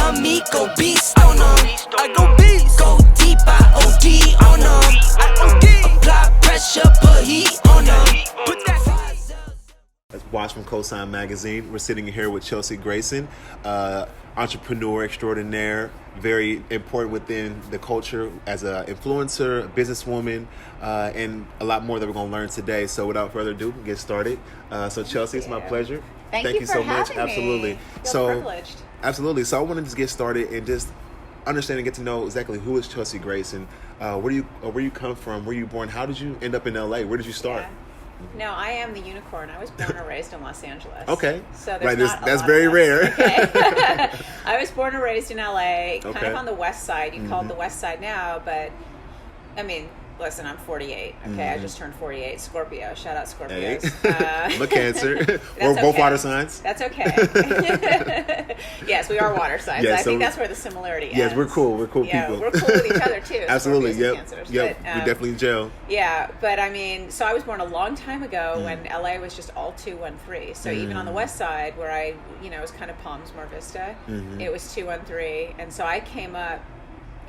on me, go beast on them. I go beast, go deep, I OD on them. I OD, apply pressure, put heat on them. Put that. Let's watch from Cosign Magazine. We're sitting here with Chelsea Grayson, entrepreneur extraordinaire, very important within the culture as an influencer, a businesswoman, and a lot more that we're going to learn today. So without further ado, get started. So Chelsea, it's my pleasure. Thank you so much. Absolutely. Feel privileged. Absolutely. So I wanted to just get started and just understand and get to know exactly who is Chelsea Grayson. Where you come from? Where you born? How did you end up in LA? Where did you start? Yeah. No, I am the unicorn. I was born and raised in Los Angeles. Okay. So right, that's very rare. Okay. I was born and raised in LA, kind Okay. of on the west side. You call it the west side now, but I mean, listen, I'm 48. Okay, I just turned 48. Scorpio. Shout out Scorpios. Hey. I'm a Cancer. We're okay. both water signs. That's okay. Yes, we are water signs. Yes, I think that's where the similarity is. Yes, we're cool. We're cool people. We're cool with each other too. Absolutely. Scorpios Yep. and Cancers. Yep. But, we definitely gel. Yeah, but I mean, so I was born a long time ago when LA was just all 213. So even on the west side, where I, was kind of Palms, Mar Vista, it was 213. And so I came up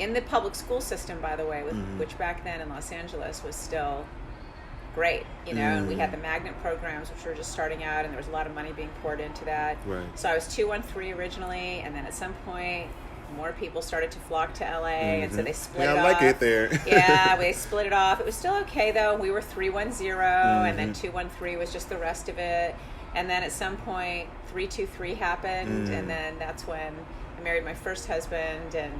in the public school system, by the way, which back then in Los Angeles was still great, and we had the magnet programs, which were just starting out, and there was a lot of money being poured into that. Right. So I was 213 originally, and then at some point, more people started to flock to LA, and so they split it off. I like it there. Yeah, we split it off. It was still okay, though. We were 310, and then 213 was just the rest of it. And then at some point, 323 happened, and then that's when I married my first husband, and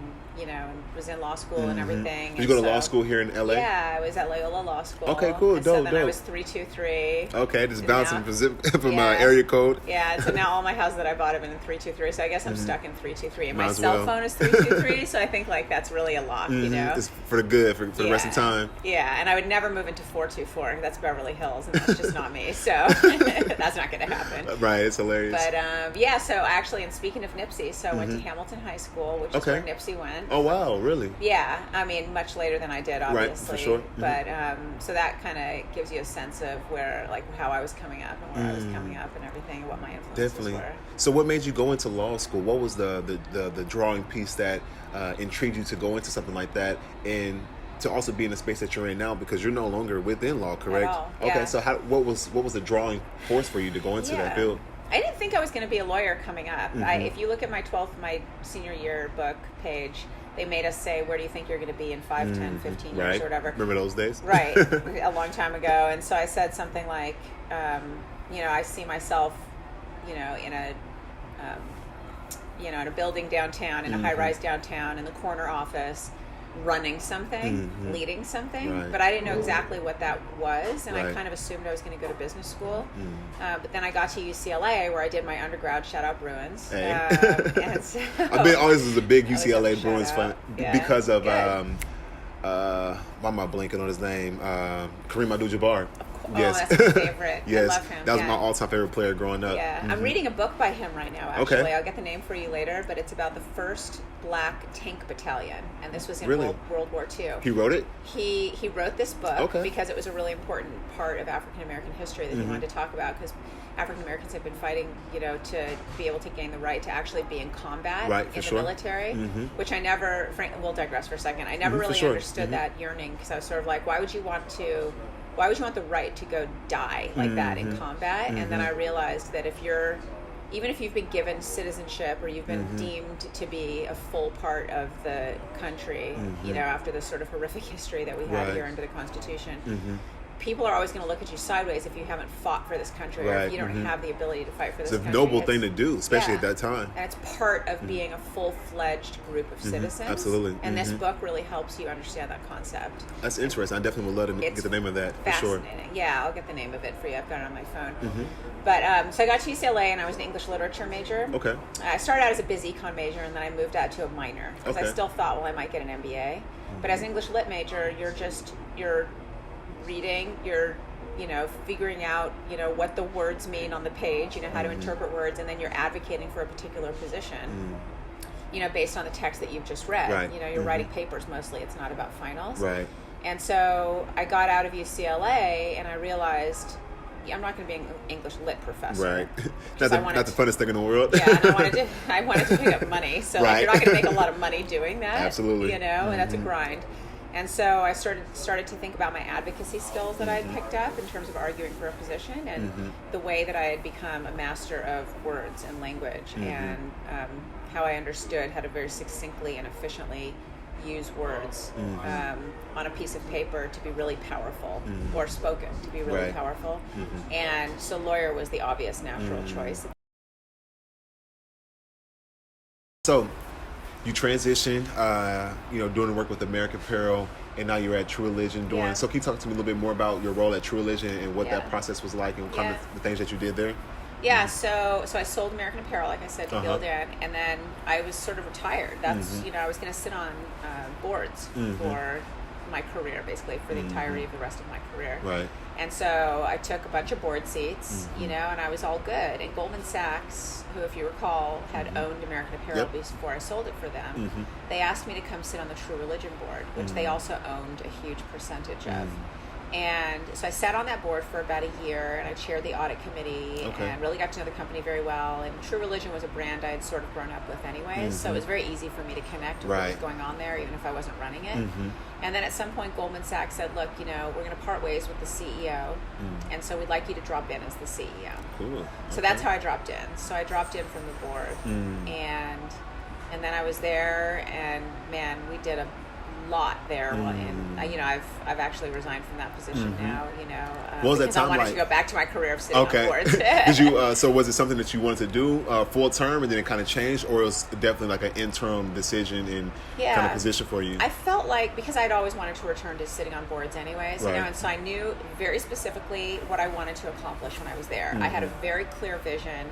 was in law school and everything. Did you go to law school here in LA? Yeah, I was at Loyola Law School. Okay, cool, and so dope, then I dope. was 323. Okay, just And bouncing now- from Yeah. area code. Yeah, and so now all my houses that I bought have been in 323, so I guess I'm stuck in 323. And Might my as cell well. phone is 323, so I think that's really a lock, It's for the good, for the rest of the time. Yeah, and I would never move into 424. That's Beverly Hills, and that's just not me, so that's not going to happen. Right, it's hilarious. But so actually, and speaking of Nipsey, so I went to Hamilton High School, which is where Nipsey went. Oh, wow, really? Yeah, I mean, much later than I did, obviously. Right, for sure. But so that kind of gives you a sense of where, how I was coming up and where I was coming up and everything, and what my influences Definitely. were. So what made you go into law school? What was the drawing piece that intrigued you to go into something like that, and to also be in the space that you're in now, because you're no longer within law, correct? At all, Okay, yeah. so what was the drawing force for you to go into that field? I didn't think I was going to be a lawyer coming up. If you look at my senior year book page, they made us say, where do you think you're going to be in 5, 10, 15 years or whatever. Remember those days? Right, a long time ago. And so I said something like, I see myself, in a in a building downtown, in a high-rise downtown, in the corner office, running something, leading something, Right. but I didn't know exactly what that was, and I Right. kind of assumed I was going to go to business school. But then I got to UCLA, where I did my undergrad. Shout out Bruins. Hey. And so, I've been always was a big Always UCLA have to Bruins shout fan out. Yeah. because of Good. why am I blanking on his name? Kareem Abdul-Jabbar. Oh, that's my favorite. Yes, I love him. that was yeah. my all-time favorite player growing up. Yeah, I'm reading a book by him right now, actually. Okay. I'll get the name for you later, but it's about the first black tank battalion, and this was in Really? World War II. He wrote it? He wrote this book Okay. because it was a really important part of African American history that he wanted to talk about, because African Americans have been fighting, to be able to gain the right to actually be in combat Right, in for the sure. military, which I never, we'll digress for a second, I never For really sure. understood that yearning, because I was sort of like, why would you want the right to go die like that in combat? And then I realized that even if you've been given citizenship, or you've been deemed to be a full part of the country, after the sort of horrific history that we have Right. here under the Constitution, people are always going to look at you sideways if you haven't fought for this country, or Right, if you don't have the ability to fight for this It's a country. noble thing to do, especially Yeah. at that time. And it's part of being a full-fledged group of citizens. Absolutely. And this book really helps you understand that concept. That's interesting. I definitely would love to It's get the name of that for sure. Fascinating. Yeah, I'll get the name of it for you. I've got it on my phone. But so I got to UCLA, and I was an English literature major. Okay. I started out as a biz econ major, and then I moved out to a minor, because I Okay. still thought, well, I might get an MBA. But as an English lit major, you're reading, you're figuring out, what the words mean on the page, how to interpret words, and then you're advocating for a particular position, based on the text that you've just read. Right. You're writing papers mostly. It's not about finals. Right. And so I got out of UCLA, and I realized I'm not going to be an English lit professor. Right. Not the funnest thing in the world. Yeah, and I wanted to pick up money. So like, you're not going to make a lot of money doing that. Absolutely. You know, and that's a grind. And so I started to think about my advocacy skills that I had picked up in terms of arguing for a position, and the way that I had become a master of words and language, and how I understood how to very succinctly and efficiently use words on a piece of paper to be really powerful, or spoken to be really powerful. And so lawyer was the obvious natural choice. So you transitioned, doing the work with American Apparel, and now you're at True Religion doing. So can you talk to me a little bit more about your role at True Religion and what that process was like, and kind of the things that you did there? Yeah, so I sold American Apparel, like I said, to Gildan, and then I was sort of retired. That's I was going to sit on boards for my career, basically for the entirety of the rest of my career. Right. And so I took a bunch of board seats, and I was all good. And Goldman Sachs, who, if you recall, had owned American Apparel before I sold it for them, they asked me to come sit on the True Religion board, which they also owned a huge percentage of. And so I sat on that board for about a year, and I chaired the audit committee and really got to know the company very well. And True Religion was a brand I had sort of grown up with anyways, so it was very easy for me to connect with what was going on there, even if I wasn't running it. And then at some point, Goldman Sachs said, look, we're going to part ways with the CEO, and so we'd like you to drop in as the CEO. Cool. So that's how I dropped in. So I dropped in from the board, and then I was there, and man, we did a lot there, and I've actually resigned from that position now. What was that time I wanted to go back to my career of sitting on boards. Did you? So was it something that you wanted to do full term, and then it kind of changed, or it was definitely like an interim decision and kind of position for you? I felt like, because I'd always wanted to return to sitting on boards anyways, and so I knew very specifically what I wanted to accomplish when I was there. I had a very clear vision,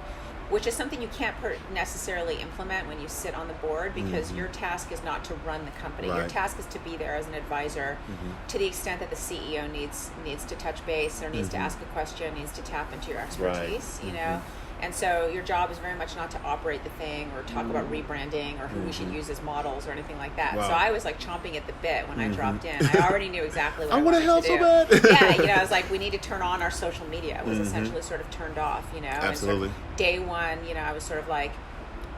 which is something you can't necessarily implement when you sit on the board, because your task is not to run the company. Your task is to be there as an advisor to the extent that the CEO needs to touch base, or needs to ask a question, needs to tap into your expertise, And so your job is very much not to operate the thing or talk about rebranding or who we should use as models or anything like that. So I was like chomping at the bit when I dropped in. I already knew exactly what I wanted to do. so bad. Yeah, I was like, we need to turn on our social media. It was essentially sort of turned off, Absolutely. And sort of day one, I was sort of like,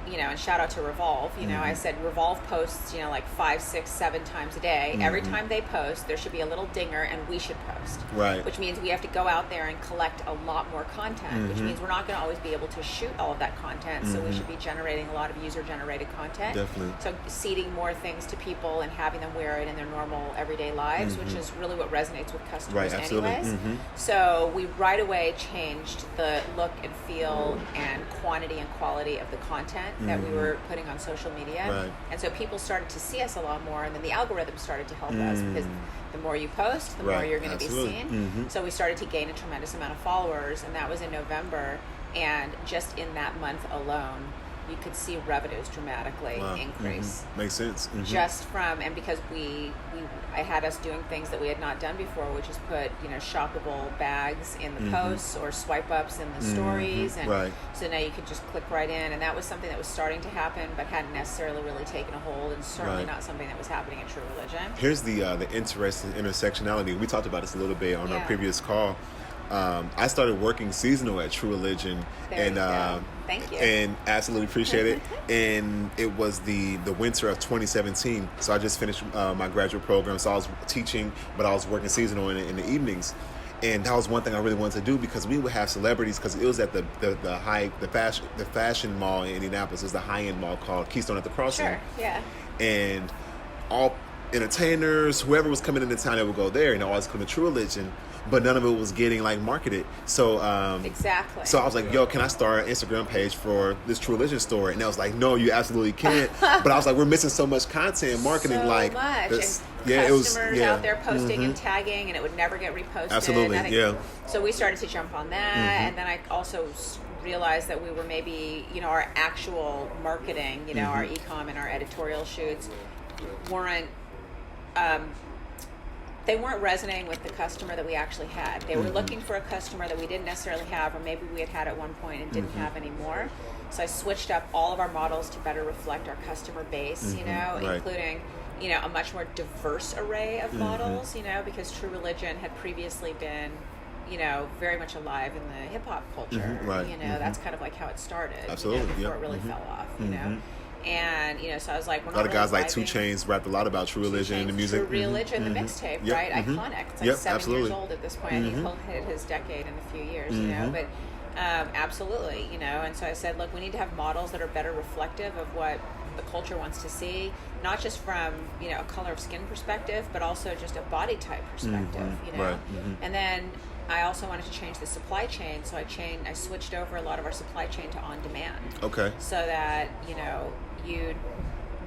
and shout out to Revolve, I said Revolve posts, like 5, 6, 7 times a day. Every time they post, there should be a little dinger, and we should post. Right. Which means we have to go out there and collect a lot more content, which means we're not going to always be able to shoot all of that content, so we should be generating a lot of user-generated content. Definitely. So seeding more things to people and having them wear it in their normal everyday lives, which is really what resonates with customers anyways. So we right away changed the look and feel and quantity and quality of the content that we were putting on social media. And so people started to see us a lot more, and then the algorithm started to help us, because the more you post, the more you're going to be seen. So we started to gain a tremendous amount of followers, and that was in November, and just in that month alone, you could see revenues dramatically increase. Makes sense. Just from, and because I had us doing things that we had not done before, which is put, shoppable bags in the posts or swipe ups in the stories. And so now you could just click right in. And that was something that was starting to happen, but hadn't necessarily really taken a hold, and certainly not something that was happening at True Religion. Here's the interesting intersectionality. We talked about this a little bit on our previous call. I started working seasonal at True Religion, Thank you. And absolutely appreciate it. And it was the winter of 2017. So I just finished my graduate program. So I was teaching, but I was working seasonal in the evenings. And that was one thing I really wanted to do, because we would have celebrities, because it was at the fashion mall in Indianapolis. It was the high-end mall called Keystone at the Crossing. Sure, yeah. And all entertainers, whoever was coming into town, they would go there, and always come to True Religion. But none of it was getting marketed. So exactly. So I was like, yo, can I start an Instagram page for this True Religion store? And they was like, no, you absolutely can't. But I was like, we're missing so much content and marketing. So much. This, and customers out there posting and tagging, and it would never get reposted. Absolutely, So we started to jump on that, and then I also realized that we were maybe, our actual marketing, our e-com and our editorial shoots weren't they weren't resonating with the customer that we actually had. They were looking for a customer that we didn't necessarily have, or maybe we had had at one point and didn't have anymore. So I switched up all of our models to better reflect our customer base, including, a much more diverse array of models, because True Religion had previously been you know, very much alive in the hip hop culture. Right. You know, that's kind of like how it started. Absolutely. You know, before Yep. it really fell off. You know. And you know, so I was like, we're A lot not of guys really like 2 vibing. Chainz rapped a lot about True Religion and the music. True Religion, the mixtape, right? Iconic. It's like 7 years old at this point. I think he'll hit his decade in a few years, you know. But absolutely, you know. And so I said, look, we need to have models that are better reflective of what the culture wants to see, not just from, you know, a color of skin perspective, but also just a body type perspective, you know. Right. And then I also wanted to change the supply chain, so I switched over a lot of our supply chain to on demand. Okay. So that, you know,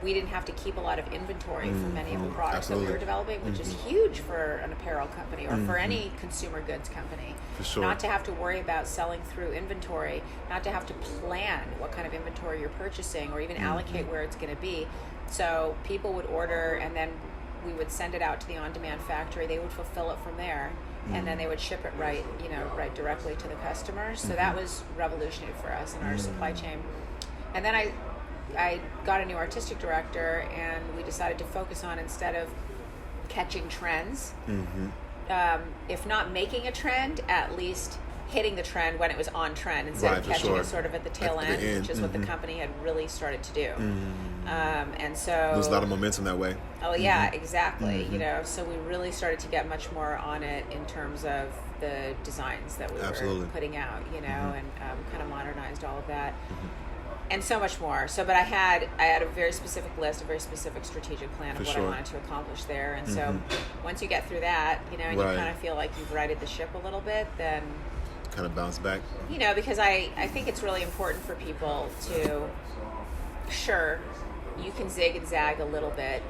we didn't have to keep a lot of inventory for many of the products that we were developing, which is huge for an apparel company or for any consumer goods company. For sure. Not to have to worry about selling through inventory, not to have to plan what kind of inventory you're purchasing or even allocate where it's going to be. So people would order and then we would send it out to the on-demand factory. They would fulfill it from there. And then they would ship it right directly to the customer. So that was revolutionary for us in our supply chain. And then I got a new artistic director, and we decided to focus on, instead of catching trends, if not making a trend, at least hitting the trend when it was on trend instead of catching it sort of at the tail end, which is what the company had really started to do. And so There's a lot of momentum that way. Oh yeah, exactly. You know, so we really started to get much more on it in terms of the designs that we were putting out, you know, and kind of modernized all of that. And so much more. So, but I had a very specific list, a very specific strategic plan of what I wanted to accomplish there. And so, once you get through that, you know, and you kind of feel like you've righted the ship a little bit, then kind of bounce back. You know, because I think it's really important for people to, sure, you can zig and zag a little bit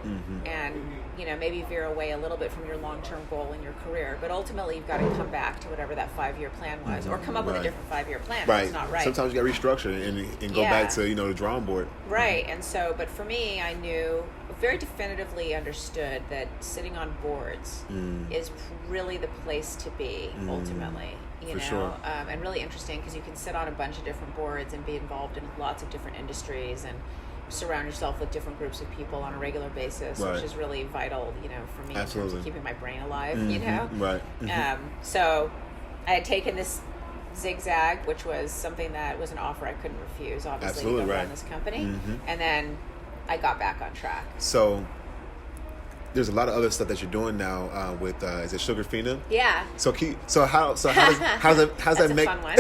and, you know, maybe veer away a little bit from your long-term goal in your career. But ultimately, you've got to come back to whatever that 5-year plan was, or come up with a different 5-year plan. Right. It's not right. Sometimes you got to restructure and go back to, you know, the drawing board. Right. And so, but for me, I knew, very definitively understood that sitting on boards is really the place to be, ultimately. You know, sure. And really interesting because you can sit on a bunch of different boards and be involved in lots of different industries and surround yourself with different groups of people on a regular basis, which is really vital, you know, for me in terms of keeping my brain alive, you know? Right. So I had taken this zigzag, which was something that was an offer I couldn't refuse, obviously, to go run this company. And then I got back on track. So there's a lot of other stuff that you're doing now with is it Sugarfina? Yeah. How does that make fun one.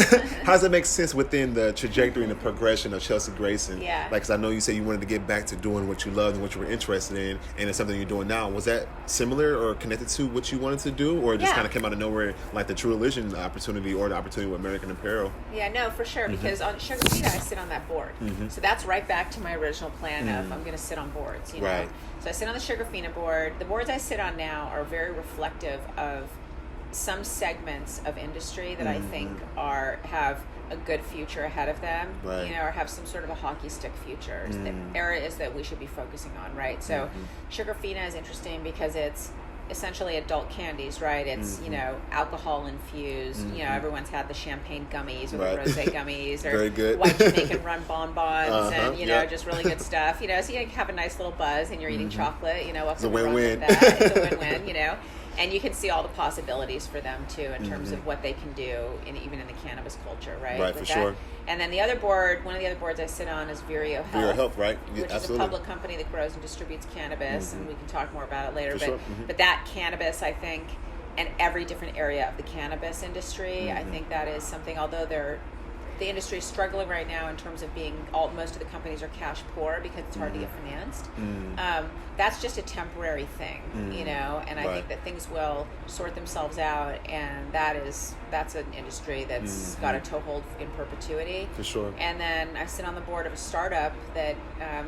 how does that make sense within the trajectory and the progression of Chelsea Grayson? Yeah. Like, because I know you said you wanted to get back to doing what you loved and what you were interested in, and it's something you're doing now. Was that similar or connected to what you wanted to do, or it just kind of came out of nowhere, like the True Religion opportunity or the opportunity with American Apparel? Yeah, no, for sure. Because on Sugarfina, I sit on that board. So that's right back to my original plan of I'm going to sit on boards. You know? Right. So I sit on the Sugarfina board. The boards I sit on now are very reflective of some segments of industry that I think have a good future ahead of them, you know, or have some sort of a hockey stick future. The areas that we should be focusing on, right? So Sugarfina is interesting because it's essentially adult candies, right? It's, you know, alcohol infused. You know, everyone's had the champagne gummies or the rosé gummies or Very good. white Jamaican rum bonbons and, you know, just really good stuff. You know, so you have a nice little buzz and you're eating chocolate, you know, what's a win-win. with that? It's a win-win, you know. And you can see all the possibilities for them too in terms of what they can do even in the cannabis culture, right? Right, for sure. And then the other board, one of the other boards I sit on is Vireo Health. Vireo Health, right? Yeah, which is a public company that grows and distributes cannabis, and we can talk more about it later. But that cannabis, I think, and every different area of the cannabis industry, I think that is something, although the industry is struggling right now in terms of most of the companies are cash poor because it's hard to get financed. That's just a temporary thing, you know, and I think that things will sort themselves out, and that's an industry that's got a toehold in perpetuity. For sure. And then I sit on the board of a startup that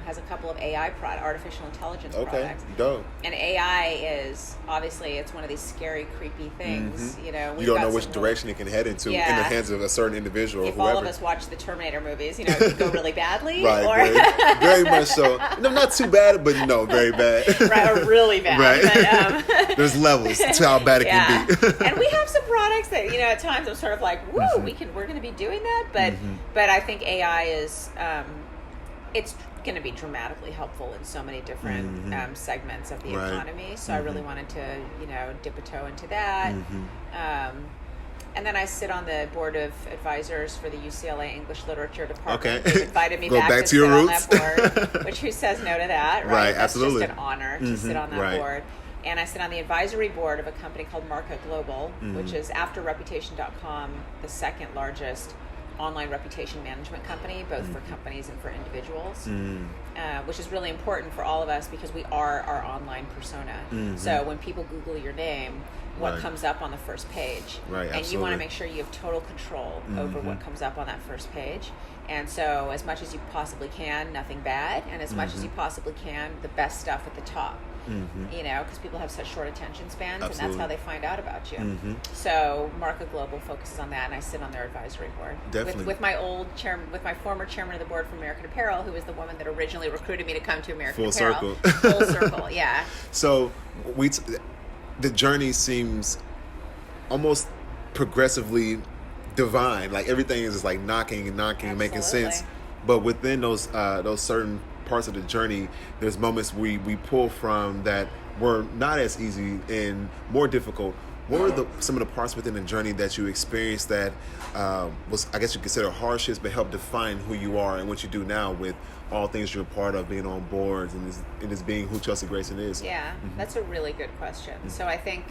has a couple of AI artificial intelligence products. Dope. And AI is, obviously, it's one of these scary, creepy things, you know. You don't know which direction it can head into in the hands of a certain individual or whoever. All of us watch the Terminator movies, you know, it could go really badly. Right, or very much so. No, not too bad, but no, very bad. Right, or really bad. Right. But, there's levels to how bad it can be. And we have some products that, you know, at times I'm sort of like, woo, we're going to be doing that. But I think AI is, it's going to be dramatically helpful in so many different segments of the economy. So I really wanted to, you know, dip a toe into that. And then I sit on the board of advisors for the UCLA English Literature Department. Okay. They invited me Go back to sit your on roots. that board, which who says no to that, right? Right, That's absolutely. just an honor to sit on that right. board. And I sit on the advisory board of a company called Marca Global, which is, after Reputation.com, the second largest online reputation management company, both for companies and for individuals, which is really important for all of us because we are our online persona. So when people Google your name, what Right. comes up on the first page, Right, and you want absolutely. to make sure you have total control over what comes up on that first page. And so as much as you possibly can, nothing bad, and as much as you possibly can, the best stuff at the top. You know, because people have such short attention spans, and that's how they find out about you. So Marca Global focuses on that, and I sit on their advisory board Definitely. with my old chairman, with my former chairman of the board from American Apparel, who was the woman that originally recruited me to come to American Full Apparel. circle. Full circle, yeah. So the journey seems almost progressively divine. Like everything is just like knocking and making Absolutely. sense. But within those certain parts of the journey, there's moments we pull from that were not as easy and more difficult. What were some of the parts within the journey that you experienced that was, I guess you consider hardships, but helped define who you are and what you do now with all things you're a part of, being on boards and this being who Chelsea Grayson is? Yeah, that's a really good question. So I think,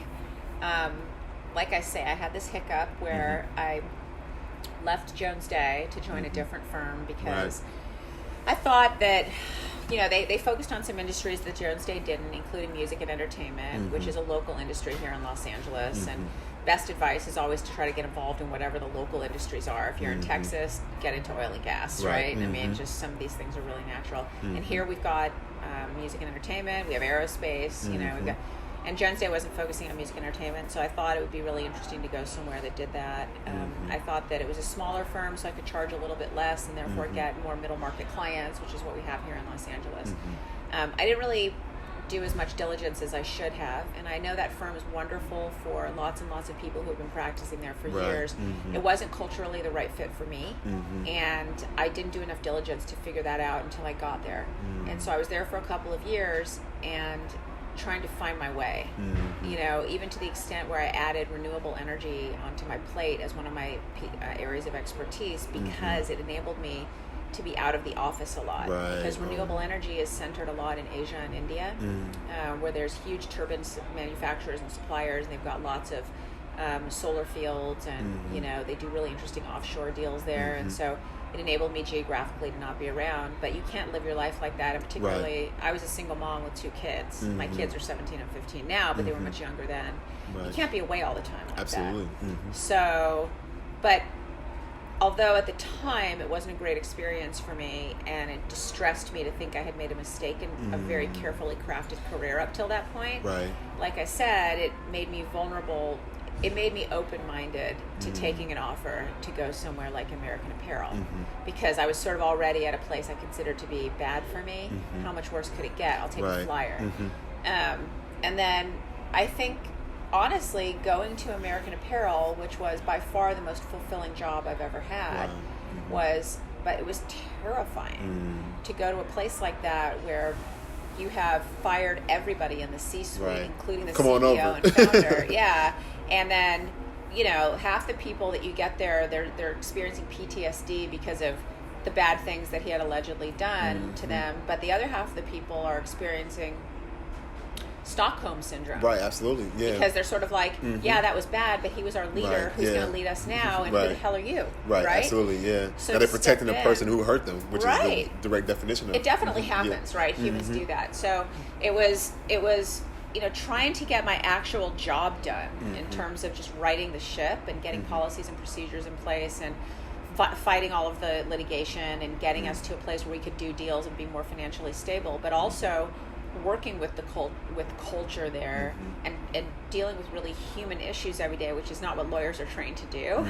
like I say, I had this hiccup where I left Jones Day to join a different firm because I thought that, you know, they focused on some industries that Jones Day didn't, including music and entertainment, which is a local industry here in Los Angeles. And best advice is always to try to get involved in whatever the local industries are. If you're in Texas, get into oil and gas, right? I mean, just some of these things are really natural. And here we've got music and entertainment. We have aerospace, you know, we've got... And Jones Day wasn't focusing on music and entertainment, so I thought it would be really interesting to go somewhere that did that. I thought that it was a smaller firm, so I could charge a little bit less and therefore get more middle market clients, which is what we have here in Los Angeles. I didn't really do as much diligence as I should have, and I know that firm is wonderful for lots and lots of people who have been practicing there for years. It wasn't culturally the right fit for me, and I didn't do enough diligence to figure that out until I got there. And so I was there for a couple of years, and trying to find my way, you know, even to the extent where I added renewable energy onto my plate as one of my areas of expertise because it enabled me to be out of the office a lot. Because renewable energy is centered a lot in Asia and India, where there's huge turbine manufacturers and suppliers, and they've got lots of solar fields, and you know, they do really interesting offshore deals there. And so it enabled me geographically to not be around, but you can't live your life like that. And particularly, I was a single mom with 2 kids. My kids are 17 and 15 now, but they were much younger then. You can't be away all the time like Absolutely. that. So, but although at the time it wasn't a great experience for me, and it distressed me to think I had made a mistake in a very carefully crafted career up till that point, like I said, it made me vulnerable. It made me open-minded to taking an offer to go somewhere like American Apparel, because I was sort of already at a place I considered to be bad for me. How much worse could it get? I'll take a flyer. And then I think, honestly, going to American Apparel, which was by far the most fulfilling job I've ever had, but it was terrifying to go to a place like that where you have fired everybody in the C-suite, including the CEO and founder. And then, you know, half the people that you get there, they're experiencing PTSD because of the bad things that he had allegedly done to them. But the other half of the people are experiencing Stockholm syndrome. Right, absolutely, yeah. Because they're sort of like, yeah, that was bad, but he was our leader. Who's going to lead us now? And who the hell are you? Right, absolutely, yeah. So now they're protecting the person who hurt them, which is the direct definition of it. It definitely happens, right? Humans do that. So it was, you know, trying to get my actual job done in terms of just righting the ship and getting policies and procedures in place and fighting all of the litigation and getting us to a place where we could do deals and be more financially stable, but also working with the culture there and dealing with really human issues every day, which is not what lawyers are trained to do,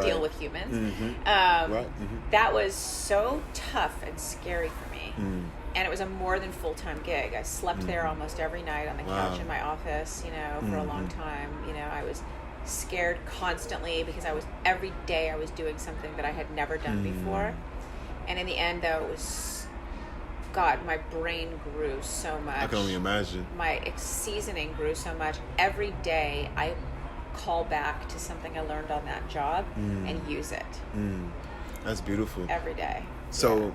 deal with humans. That was so tough and scary for me. And it was a more than full-time gig. I slept there almost every night on the couch in my office, you know, for a long time. You know, I was scared constantly because every day I was doing something that I had never done before. And in the end, though, it was, God, my brain grew so much. I can only imagine. My seasoning grew so much. Every day I call back to something I learned on that job and use it. That's beautiful. Every day. So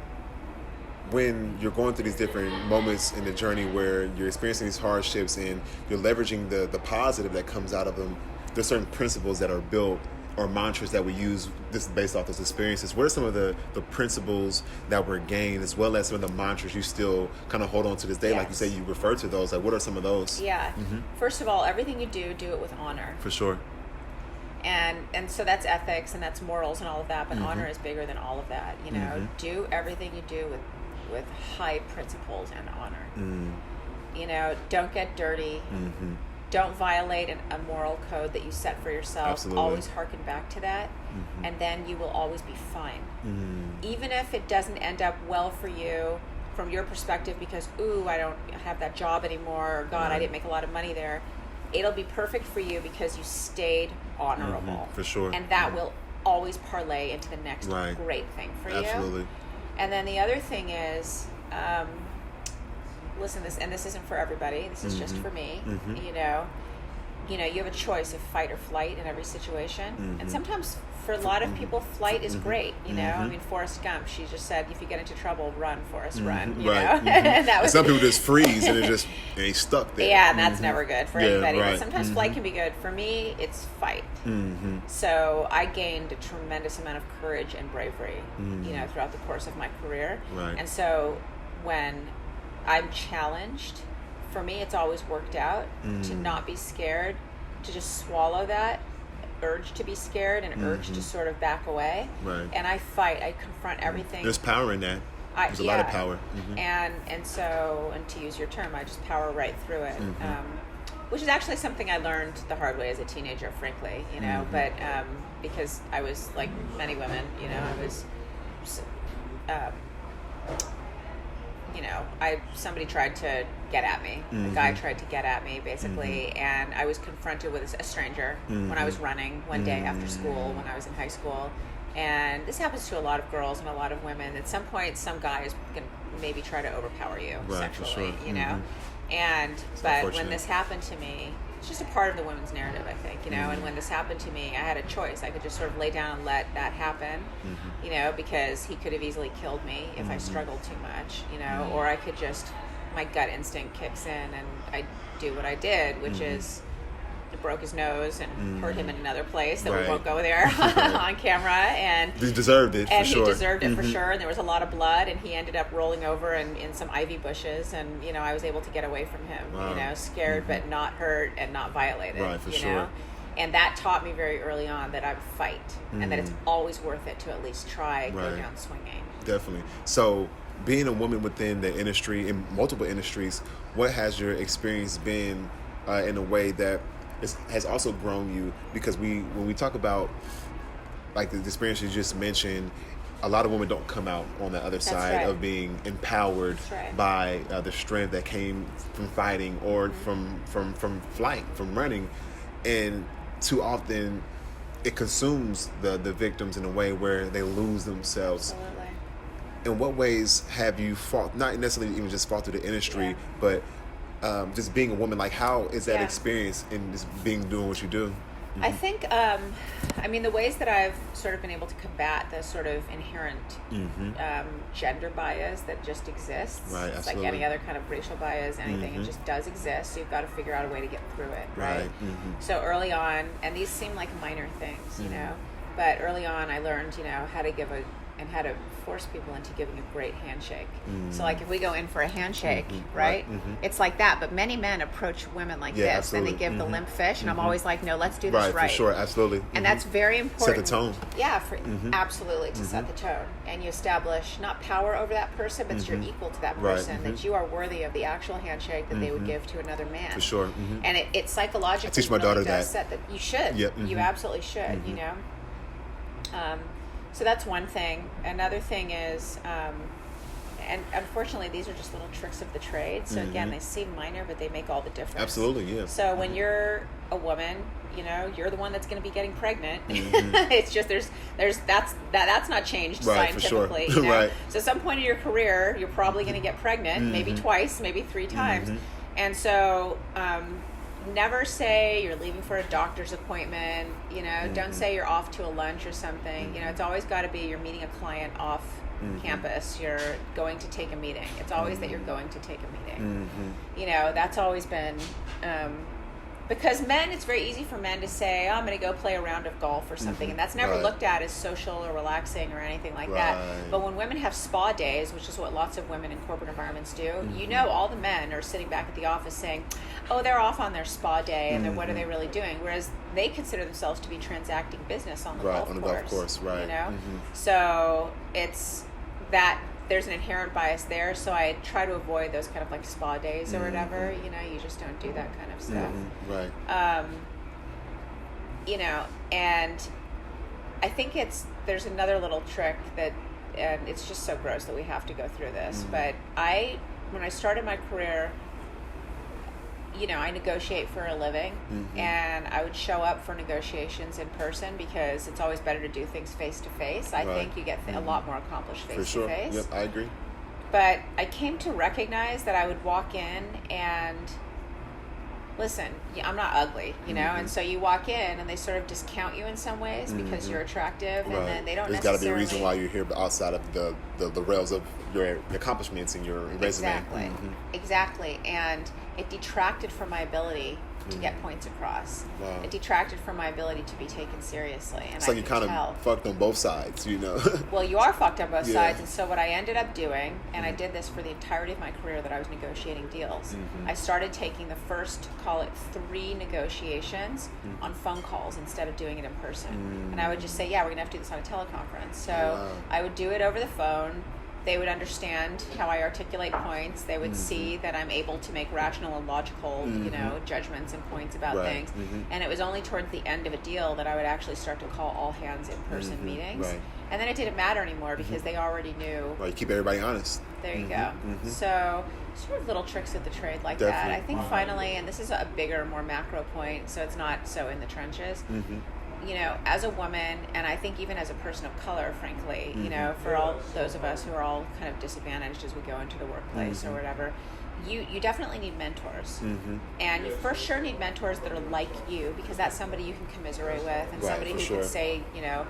when you're going through these different moments in the journey where you're experiencing these hardships and you're leveraging the positive that comes out of them, there's certain principles that are built or mantras that we use just based off those experiences. What are some of the principles that were gained, as well as some of the mantras you still kind of hold on to this day? Yes. Like you say, you refer to those. Like, what are some of those? Yeah. First of all, everything you do it with honor. For sure. And so that's ethics and that's morals and all of that, but honor is bigger than all of that. You know, do everything you do with high principles and honor. You know, don't get dirty. Don't violate a moral code that you set for yourself. Absolutely. Always hearken back to that, and then you will always be fine. Even if it doesn't end up well for you from your perspective because, ooh, I don't have that job anymore, or God, I didn't make a lot of money there, it'll be perfect for you because you stayed honorable. For sure. And that will always parlay into the next great thing for you. Absolutely. And then the other thing is, listen, this isn't for everybody. This is just for me. You know, you have a choice of fight or flight in every situation. And sometimes for a lot of people, flight is great. You know, I mean, Forrest Gump, she just said, if you get into trouble, run, Forrest, run. You know? And that was, some people just freeze and they stuck there. Yeah, and that's never good for anybody. Right. But sometimes flight can be good. For me, it's fight. So I gained a tremendous amount of courage and bravery, you know, throughout the course of my career. And so when I'm challenged, for me, it's always worked out to not be scared, to just swallow that urge to be scared and urge to sort of back away. And I fight. I confront everything. There's power in that. There's a lot of power. And so, and to use your term, I just power right through it. Which is actually something I learned the hard way as a teenager, frankly, you know, but because I was like many women, you know, I was, you know, somebody tried to get at me. A guy tried to get at me, basically, and I was confronted with a stranger when I was running one day after school, when I was in high school. And this happens to a lot of girls and a lot of women. At some point, some guy is going to maybe try to overpower you sexually, you know? But when this happened to me, it's just a part of the women's narrative, I think, you know, and when this happened to me, I had a choice. I could just sort of lay down and let that happen, you know, because he could have easily killed me if I struggled too much, you know, or I could just, my gut instinct kicks in and I do what I did, which is broke his nose and hurt him in another place that we won't go there on camera, and he deserved it for sure. He deserved it for sure, and there was a lot of blood, and he ended up rolling over in some ivy bushes, and you know, I was able to get away from him, you know, scared but not hurt and not violated, you know. And that taught me very early on that I would fight and that it's always worth it to at least try go down swinging. Definitely. So being a woman within the industry, in multiple industries, what has your experience been in a way that has also grown you? Because when we talk about like the experience you just mentioned, a lot of women don't come out on the other side of being empowered by the strength that came from fighting or from flight, from running, and too often it consumes the victims in a way where they lose themselves. Absolutely. In what ways have you fought, not necessarily even just fought through the industry, but just being a woman, like how is that experience in just doing what you do? I think, I mean, the ways that I've sort of been able to combat the sort of inherent gender bias that just exists. Right, it's like any other kind of racial bias, anything, it just does exist. So you've got to figure out a way to get through it, right? So early on, and these seem like minor things, you know, but early on I learned, you know, how to give how to force people into giving a great handshake. So like if we go in for a handshake, right? It's like that, but many men approach women like this, and they give the limp fish, and I'm always like, no, let's do this right. For sure, absolutely. And that's very important. Set the tone. Yeah, absolutely, to set the tone. And you establish not power over that person, but you're equal to that person, that you are worthy of the actual handshake that they would give to another man. For sure. And it psychologically I teach my daughter that. Set that. You should. You absolutely should, you know. So that's one thing. Another thing is, and unfortunately, these are just little tricks of the trade. So again, they seem minor, but they make all the difference. Absolutely, yeah. So when you're a woman, you know, you're the one that's going to be getting pregnant. It's just that's not changed scientifically. For sure. You know? So at some point in your career, you're probably going to get pregnant, maybe twice, maybe 3 times, and so never say you're leaving for a doctor's appointment. You know, don't say you're off to a lunch or something. You know, it's always got to be you're meeting a client off campus. You're going to take a meeting. It's always that you're going to take a meeting. You know, that's always been. Because men, it's very easy for men to say, oh, I'm going to go play a round of golf or something. And that's never looked at as social or relaxing or anything like that. But when women have spa days, which is what lots of women in corporate environments do, you know all the men are sitting back at the office saying, oh, they're off on their spa day, and then what are they really doing? Whereas they consider themselves to be transacting business on the golf course. Golf course, right. You know? So it's that... There's an inherent bias there, so I try to avoid those kind of like spa days or whatever. You know, you just don't do that kind of stuff. Right. You know, and I think there's another little trick that, and it's just so gross that we have to go through this. But when I started my career, you know, I negotiate for a living, and I would show up for negotiations in person because it's always better to do things face to face. I think you get a lot more accomplished face to face. Yep, I agree. But I came to recognize that I would walk in and listen, I'm not ugly, you know, and so you walk in and they sort of discount you in some ways because you're attractive, and then they don't There's necessarily... got to be a reason why you're here outside of the rails of your accomplishments and your resume. Exactly. And it detracted from my ability to get points across. Wow. It detracted from my ability to be taken seriously. And it's like you kind of fucked on both sides, you know. Well, you are fucked on both sides. And so what I ended up doing, and I did this for the entirety of my career that I was negotiating deals, I started taking the first, call it 3 negotiations on phone calls instead of doing it in person. And I would just say, yeah, we're going to have to do this on a teleconference. So I would do it over the phone. They would understand how I articulate points. They would see that I'm able to make rational and logical, you know, judgments and points about things. And it was only towards the end of a deal that I would actually start to call all hands in-person meetings. And then it didn't matter anymore because they already knew. Right, you keep everybody honest. There you go. So sort of little tricks of the trade like that. I think finally, and this is a bigger, more macro point, so it's not so in the trenches, you know, as a woman, and I think even as a person of color, frankly, you know, for all those of us who are all kind of disadvantaged as we go into the workplace or whatever, you definitely need mentors. And you for sure need mentors that are like you, because that's somebody you can commiserate with, and somebody who can say, you know,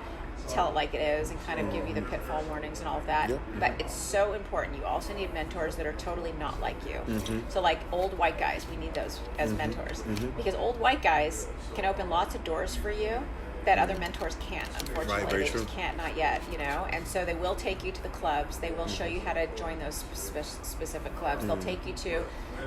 tell it like it is and kind of give you the pitfall warnings and all of that. But it's so important. You also need mentors that are totally not like you. So like old white guys, we need those as mentors, because old white guys can open lots of doors for you that other mentors can't, unfortunately. They just can't, not yet, you know. And so they will take you to the clubs. They will show you how to join those specific clubs. They'll take you to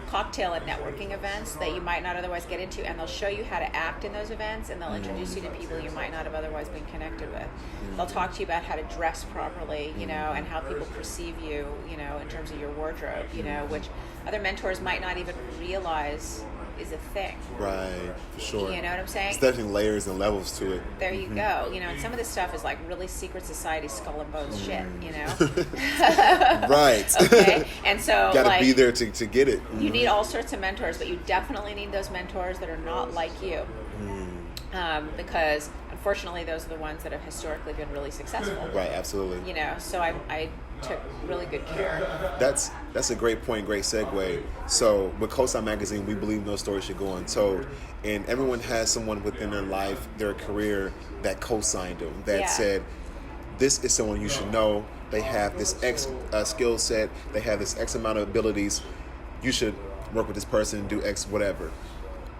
cocktail and networking events that you might not otherwise get into, and they'll show you how to act in those events, and they'll introduce you to people you might not have otherwise been connected with. They'll talk to you about how to dress properly, you know, and how people perceive you, you know, in terms of your wardrobe, you know, which other mentors might not even realize is a thing. Right, for sure. You know what I'm saying? It's definitely layers and levels to it. There you go. You know, and some of this stuff is like really secret society skull and bones shit, you know? Right. Okay. And so you gotta be there to get it. You need all sorts of mentors, but you definitely need those mentors that are not like you. Because unfortunately those are the ones that have historically been really successful. Right, absolutely. You know, so I took really good care. That's a great point, great segue. So with Cosign Magazine, we believe no story should go untold, and everyone has someone within their life, their career, that co-signed them, that said, this is someone you should know. They have this X skill set. They have this X amount of abilities. You should work with this person, do X whatever.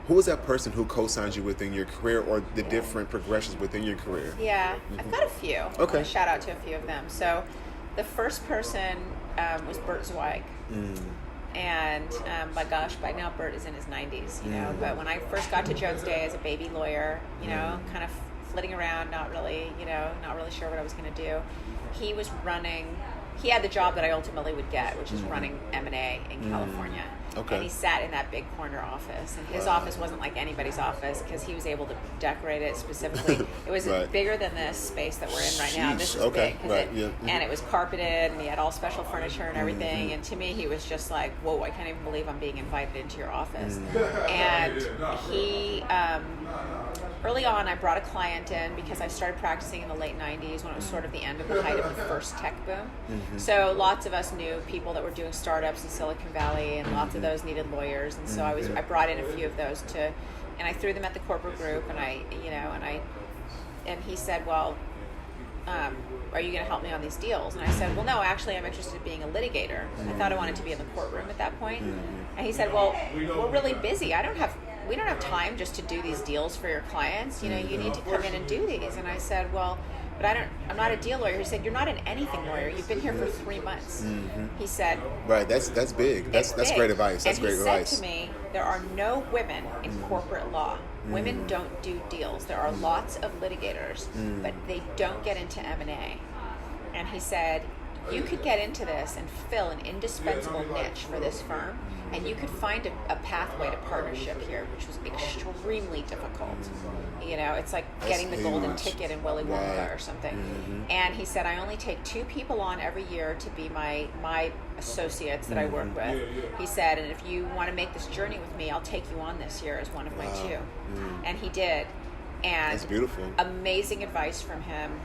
Who is that person who co-signs you within your career, or the different progressions within your career? Yeah, I've got a few. Okay. I want to shout out to a few of them. So the first person was Bert Zweig. And my gosh, by now Bert is in his 90s, you know. But when I first got to Jones Day as a baby lawyer, you know, kind of flitting around, not really sure what I was going to do, he had the job that I ultimately would get, which is running M&A in California. Okay. And he sat in that big corner office, and his office wasn't like anybody's office because he was able to decorate it specifically. It was bigger than this space that we're in right now. This is big, and it was carpeted, and he had all special furniture and everything. And to me, he was just like, "Whoa, I can't even believe I'm being invited into your office." And early on, I brought a client in because I started practicing in the late 90s when it was sort of the end of the height of the first tech boom. So lots of us knew people that were doing startups in Silicon Valley, and lots of those needed lawyers. And so I brought in a few of those and I threw them at the corporate group, and he said, well, are you going to help me on these deals? And I said, well, no, actually, I'm interested in being a litigator. I thought I wanted to be in the courtroom at that point. And he said, well, we're really busy. We don't have time just to do these deals for your clients. You need to come in and do these. And I said, well, but I'm not a deal lawyer. He said, you're not an anything lawyer. You've been here for 3 months. He said, right, that's big. That's big. Great advice. That's great advice. And he said to me, there are no women in corporate law. Women don't do deals. There are lots of litigators, but they don't get into M&A. And he said, you could get into this and fill an indispensable niche for this firm, and you could find a pathway to partnership here, which was extremely difficult. It's like getting the golden ticket in Willy Wonka or something. And he said, I only take 2 people on every year to be my associates that I work with. He said, and if you want to make this journey with me, I'll take you on this year as one of my 2. And he did. And that's beautiful. Amazing advice from him.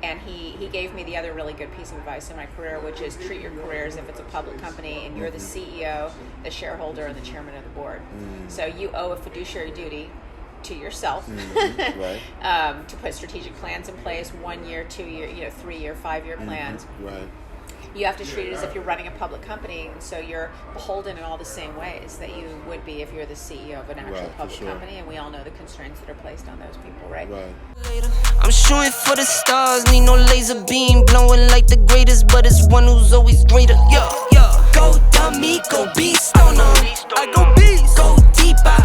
And he gave me the other really good piece of advice in my career, which is treat your career as if it's a public company and you're the CEO, the shareholder, and the chairman of the board. So you owe a fiduciary duty to yourself to put strategic plans in place, 1 year, 2 year, 3 year, 5 year plans. Right. You have to treat it as if you're running a public company, and so you're beholden in all the same ways that you would be if you're the CEO of an actual public company, and we all know the constraints that are placed on those people, right? I'm shooting for the stars, need no laser beam, blowing like the greatest, but it's one who's always greater. Go dummy, go beast, oh no, I go beast, go deep, I